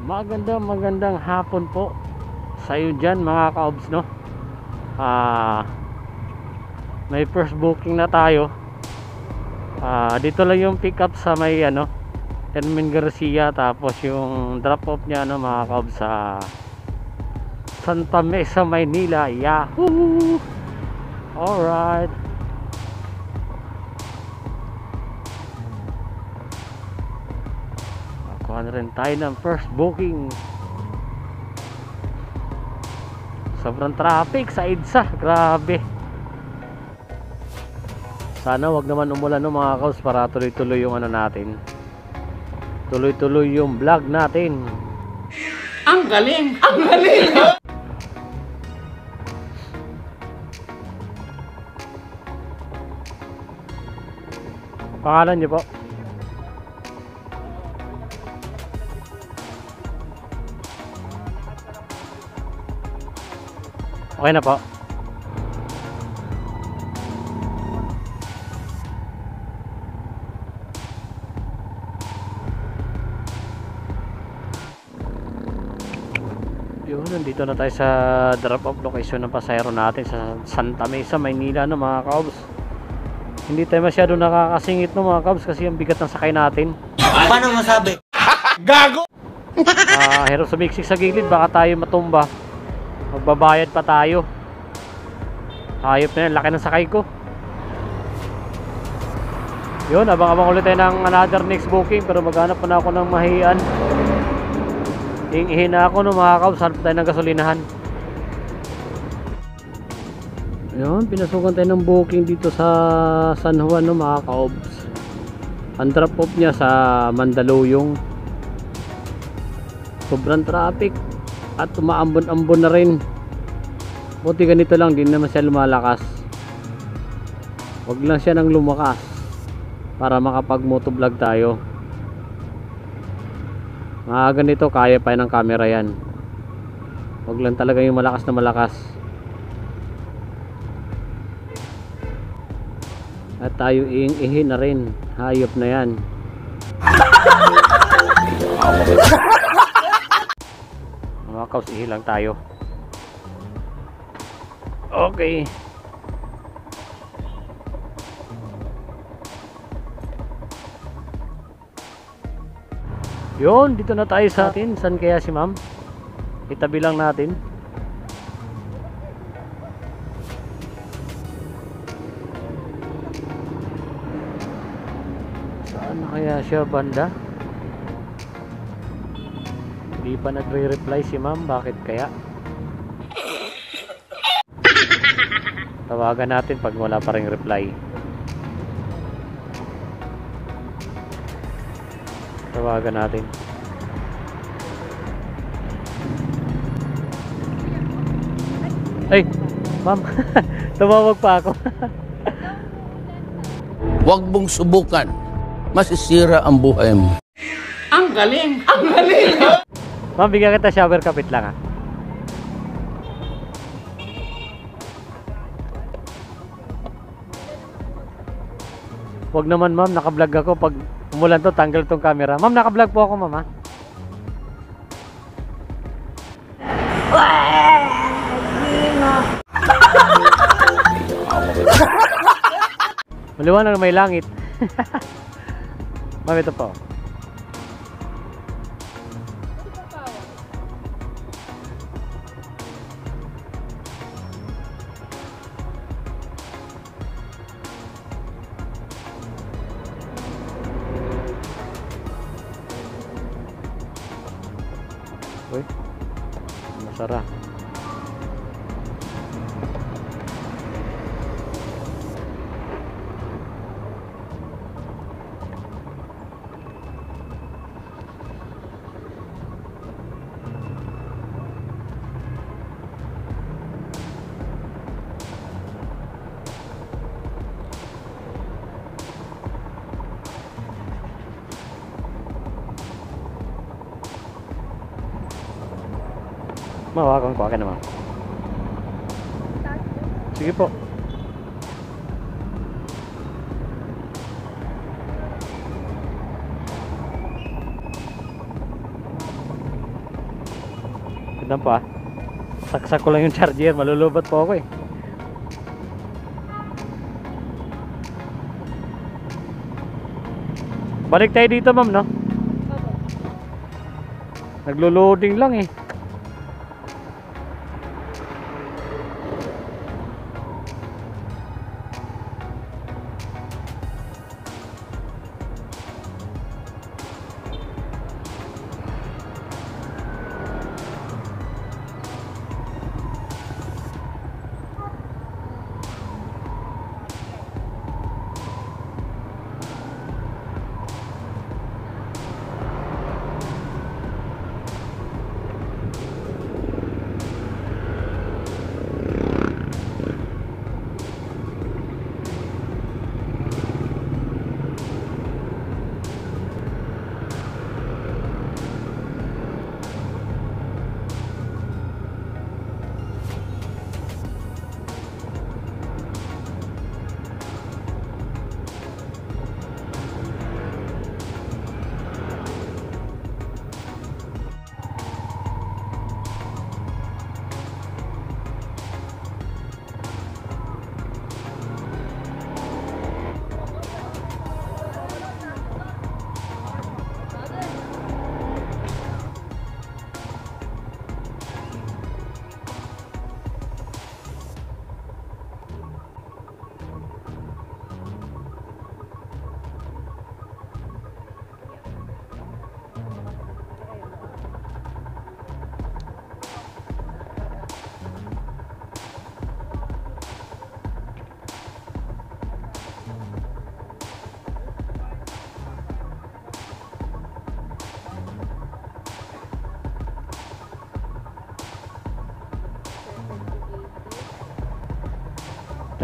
Magandang hapon po sa iyo dyan mga kaobs, no? May first booking na tayo. Dito lang yung pick up sa may Hermin Garcia, tapos yung drop off niya mga kaobs sa Santa Mesa, Maynila. Yahoo! Alright. Kuha na rin tayo ng first booking. Sobrang traffic sa EDSA, grabe. Sana wag naman umulan mga kaos para tuloy-tuloy yung natin. Tuloy-tuloy yung vlog natin. Ang galing! Ang galing! Pangalan niyo po? Okay na po. Yun, nandito na tayo sa drop off location ng pasahero natin sa Santa Mesa, Maynila mga kaobs. Hindi tayo masyado nakakasingit mga kaobs kasi ang bigat ng sakay natin. Paano masabi? Gago! Hirap sumiksik sa gilid, baka tayo matumba. Magbabayad pa tayo. Hayop na yan, laki ng sakay ko. Yun, abang-abang ulit tayo ng another next booking. Pero maghanap pa na ako ng mahian. Ihin na ako mga kaobs, hanap tayo ng gasolinahan. Yun, pinasukan tayo ng booking dito sa San Juan mga kaobs. Ang drop off niya sa Mandaluyong. Sobrang traffic at umaambon-ambon na rin. Buti ganito lang, din naman siya lumalakas. Wag lang siya nang lumakas para makapag motovlog tayo. Mga ganito kaya pa ng camera yan. Wag lang talaga yung malakas na malakas. At tayo iing-ihi na rin. Hayop na yan. Mga kaos, ihi lang tayo. Okay. Yun, dito na tayo sa atin. Saan kaya si ma'am? Itabi lang natin. Saan na kaya siya banda? Hindi pa nagre-reply si ma'am. Bakit kaya? Tawagan natin pag wala pa ring reply. Tawagan natin. Ay, ma'am. Tumawag pa ako. Huwag mong subukan. Masisira ang buhay mo. Ang galing! Ang galing! Ma'am, bigyan kita shower kapit lang ha. Wag naman ma'am, naka-vlog ako. Pag umulan to, tanggal tong camera. Ma'am, naka-vlog po ako ma'am ha. Maliwanag na may langit. Ma'am, ito po. Uy, masarap. Mawakan ko akin naman. Sige po. lang po ah. Saksak ko lang yung charger, malulubat po ako eh. Balik tayo dito ma'am, no? Naglo-loading lang eh.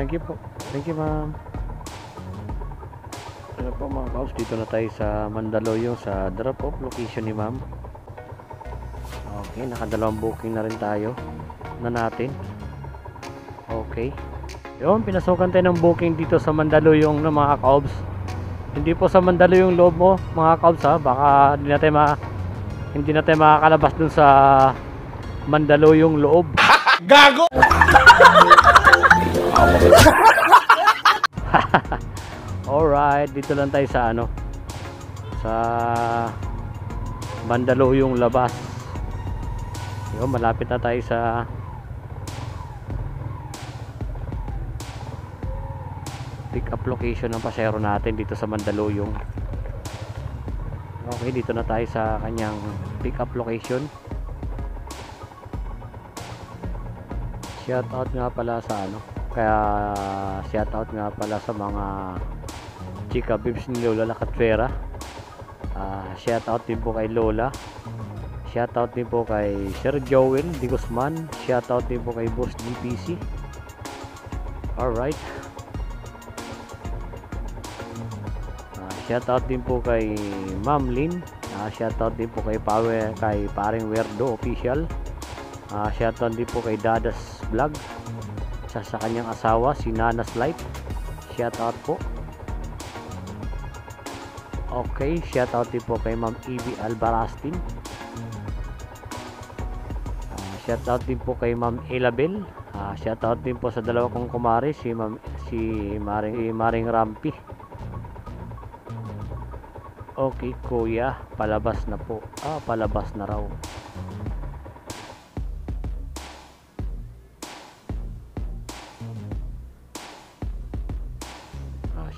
Thank you po. Thank you ma'am. Ano po mga kaos, dito na tayo sa Mandaluyong sa drop off location ni ma'am. Okay, nakadalawang booking na rin tayo na natin. Okay. Yun, pinasukan tayo ng booking dito sa Mandaluyong ng mga kaobs. Hindi po sa Mandaluyong loob mo mga kaobs ha. Baka hindi na tayo makakalabas dun sa Mandaluyong loob. Gago! Alright, dito lang tayo sa sa Mandaluyong labas. Yun, malapit na tayo sa pick up location ng pasero natin dito sa Mandaluyong. Okay, dito na tayo sa kanyang pick up location. Shout out nga pala sa shout out nga pala sa mga chika bibs ni Lola Lacatfera. Shout out din po kay Lola. Shout out din po kay Sir Joel Di Guzman. Shout out din po kay Boss DPC. Alright. Shout out din po kay Ma'am Lynn. Shout out din po kay Paring Werdo Official. Shout out din po kay Dadas Vlog. Sa kanyang asawa si Nanas Life. Shout out po. Okay, shout out din po kay Ma'am Evie Albarastin. Shout out din po kay Ma'am Elabel. Shout out din po sa dalawa kong kumare, si Maring Rampi. Okay kuya, palabas na po. Palabas na raw.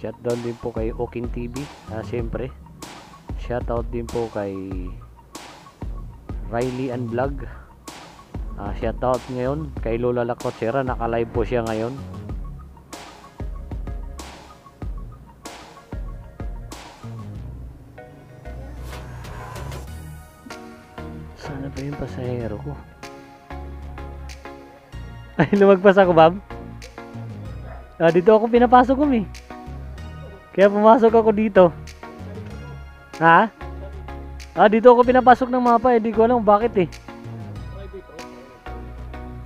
Shoutout din po kay Oking TV. Siyempre, shoutout din po kay Riley and Vlog. Shoutout ngayon kay Lola Lacotera. Naka-live po siya ngayon. Sana ba yung pasahero ko? Ay, lumagpas ako, Bob. Dito ako pinapasok ko, eh. Kaya pumasok ako dito. Ha? Dito ako pinapasok ng mapa, hindi ko alam bakit eh.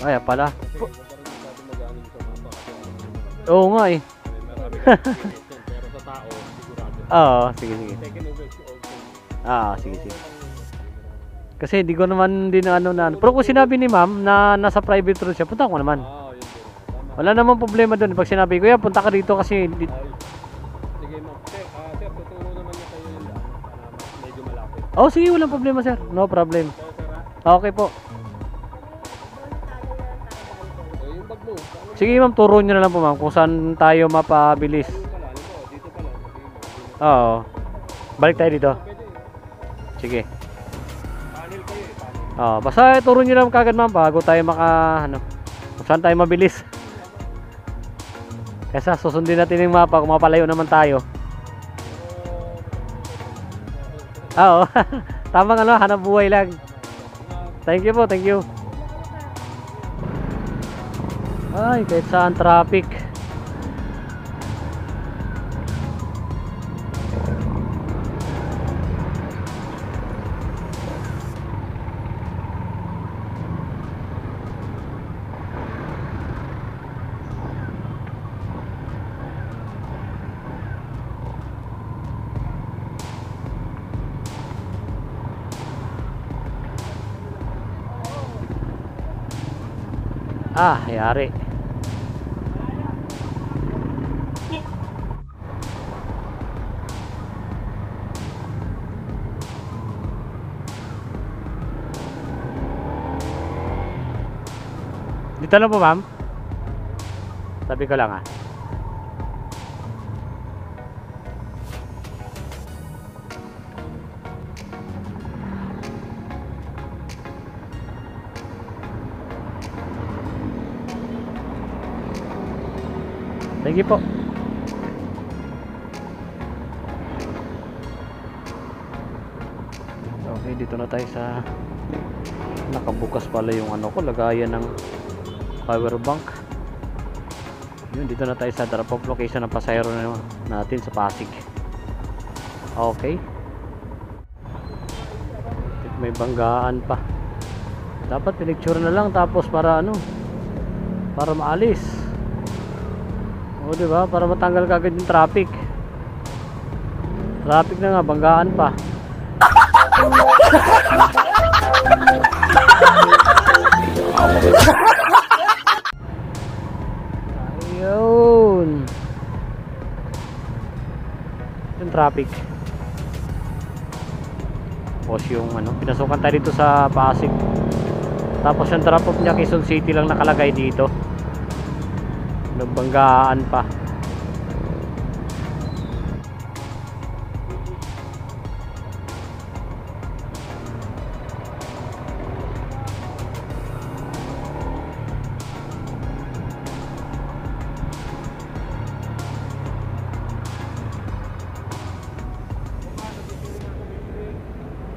Ay, pala. Oo nga eh. Pero sa tao, sigurado. Oo, sige. Sige. Kasi di ko naman din ano na. Pero kung sinabi ni ma'am na nasa private road siya, punta ko naman. Oo, yun din. Tama. Wala namang problema doon. Pag sinabi ko, punta ka dito kasi Ay, sige ma'am. Sir, tuturo naman niya kayo yung daan para medyo malapit. oh, sige, walang problema sir. No problem. So, sir, Okay po. yung bag mo. Sige ma'am, turo nyo na lang po ma'am kung saan tayo mapabilis. Pala, ano po, dito pala. Sabihin mo. Oo. Balik tayo dito. Pwede. Sige. Panel kayo eh. Panel. Basta turo nyo lang kagad ma'am bago tayo ano, kung saan tayo mabilis. Kesa susundin natin yung mapa kung mapalayo naman tayo. Oo. Tamang ano, hanap buhay lang. Thank you po, thank you. Ay, kahit saan traffic. Yari. Dito lang po ma'am. Sabi ko lang Thank you po. Okay, dito na tayo sa nakabukas pala yung ano ko, lagayan ng power bank. Yun, dito na tayo sa drop off location ng pasahero natin sa Pasig. Okay. May banggaan pa. Dapat pinicture na lang tapos para ano, para maalis. O diba, para matanggal kagad yung traffic. Traffic na nga, banggaan pa. Ayun. Yung traffic. Tapos yung ano, pinasukan tayo dito sa Pasig. Tapos yung drop off niya Quezon City lang nakalagay dito. Nagbanggaan pa.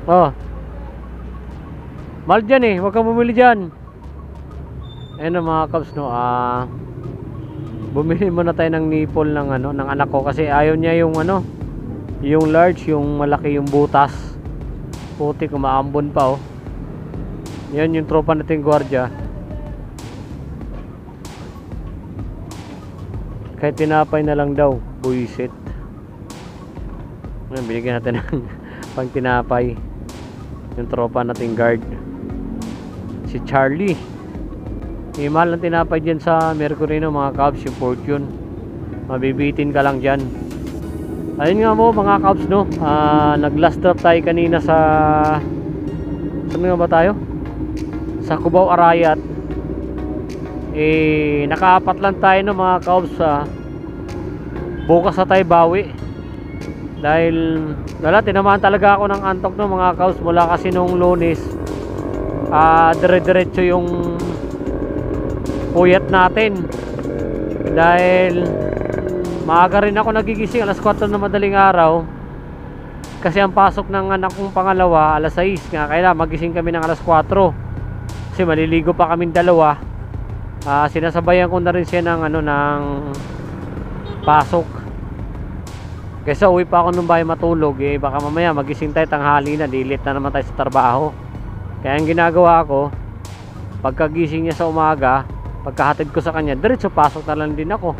Oh. Mahal dyan huwag kang bumili dyan. Ayun na mga kabs no, bumili muna tayo ng nipple ng ano, ng anak ko kasi ayaw niya yung ano, yung large, yung malaki yung butas. Puti kumaambon pa Yan yung tropa nating gwardiya. Kahit tinapay na lang daw, buisit. Ngayon, binigyan natin ng pang tinapay yung tropa nating guard, si Charlie. Mahal ng tinapay dyan sa Mercury mga Cubs, yung Fortune. Mabibitin ka lang dyan. Ayun nga mo mga Cubs no, nag last drop tayo kanina sa saan nga ba tayo? Sa Cubao Arayat. Nakaapat lang tayo no mga Cubs. Bukas na tayo bawi. Dahil tinamaan talaga ako ng antok no mga Cubs mula kasi nung Lunes. Dire-diretso yung puyat natin dahil maaga rin ako nagigising, alas 4 na madaling araw kasi ang pasok ng anak kong pangalawa alas 6 nga, kaya magising kami ng alas 4 kasi maliligo pa kaming dalawa. Sinasabayan ko na rin siya ng ano, ng pasok kaysa uwi pa ako nung bahay matulog baka mamaya magising tayo tanghali na, dilit na naman tayo sa trabaho. Kaya ang ginagawa ko pagkagising niya sa umaga, pagkahatid ko sa kanya, diretso pasok na lang din ako.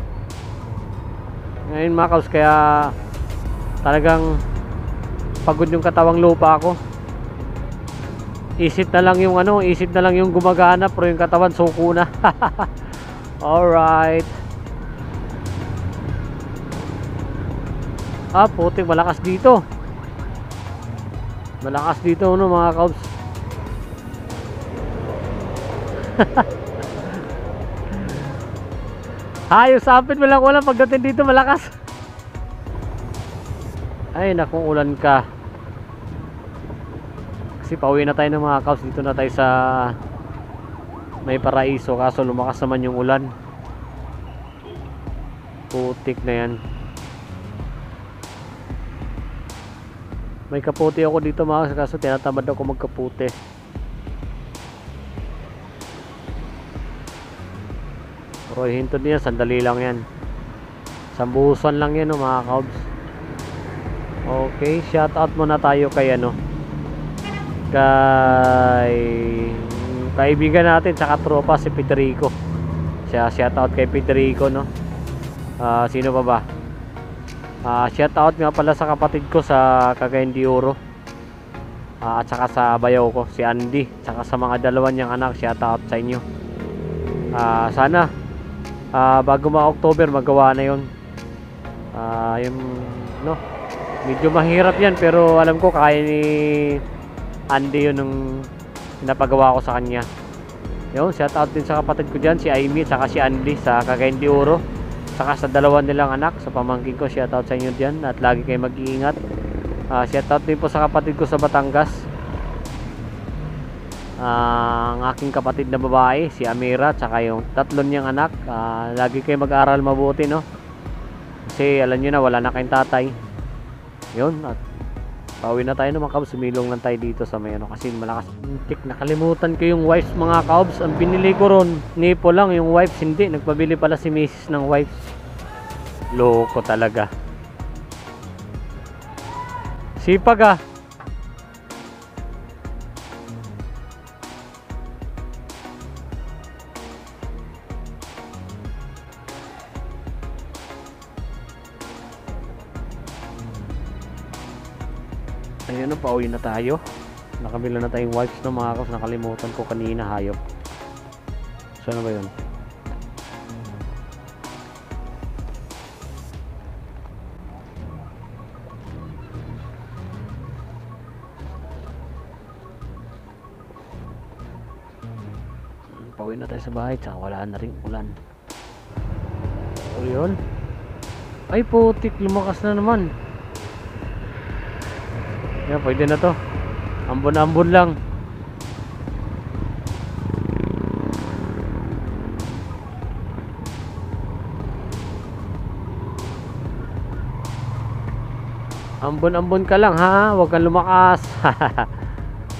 Ngayon mga Cubs, kaya talagang pagod yung katawang lupa ako. Isip na lang yung ano, isip na lang yung gumagana pero yung katawan suko na. Alright. Ah, putik, malakas dito. Malakas dito no mga kaobs. Hayos, sapit mo lang ulan pagdating dito malakas. Ay, nakong ulan ka. Kasi pauwi na tayo ng mga kaobs. Dito na tayo sa May Paraiso. Kaso lumakas naman yung ulan. Putik na yan. May kaputi ako dito mga kaso tinatamad ako magkaputi. Pero hinto niya, sandali lang yan. Sambuhusan lang yan mga kaobs. Okay, shout out muna tayo kay ano, kay kaibigan natin tsaka tropa si Peterico. Siya, shout out kay Peterico no. Sino pa ba? Shout out nga pala sa kapatid ko sa Cagayan de Oro. At saka sa bayaw ko si Andy, tsaka sa mga dalawa niyang anak, shout out sa inyo. Sana bago ma-October magawa na 'yon. Yung no, medyo mahirap 'yan pero alam ko kaya ni Andy 'yun nung pinapagawa ko sa kanya. Yun, shout out din sa kapatid ko diyan, si Amy tsaka si Andy sa Cagayan de Oro. Saka sa dalawa nilang anak, sa pamangkin ko, shout out sa inyo diyan at lagi kayo mag-iingat. Shout out din po sa kapatid ko sa Batangas. Ang aking kapatid na babae, si Amira, tsaka yung tatlo niyang anak. Lagi kayo mag-aral mabuti, no? Kasi alam niyo na, wala na kayong tatay. Yun, at pauwi na tayo mga kaobs. Sumilong lang tayo dito sa may ano, kasi malakas. Nakalimutan ko yung wipes mga kaobs. Ang binili ko ron, nipo lang yung wipes. Hindi, nagpabili pala si Mrs. ng wipes. Loko talaga. Sipag ah. Ayun, pauwi na tayo. Nakabila na tayong wipes ng mga kaobs. Nakalimutan ko kanina, hayop. Saan ba yun? Pauwi na tayo sa bahay, tsaka wala na rin ulan. So yun. Ay putik, lumakas na naman. Yan, pwede na to. Ambon-ambon lang. Ambon-ambon ka lang ha, huwag kang lumakas.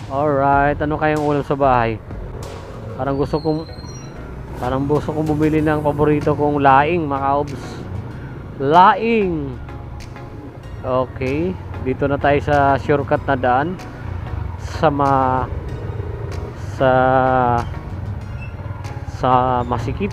Alright, ano kayang ulam sa bahay? Parang gusto kong bumili ng paborito kong laing, mga kaobs. Laing. Okay, dito na tayo sa shortcut na daan sa Masikip.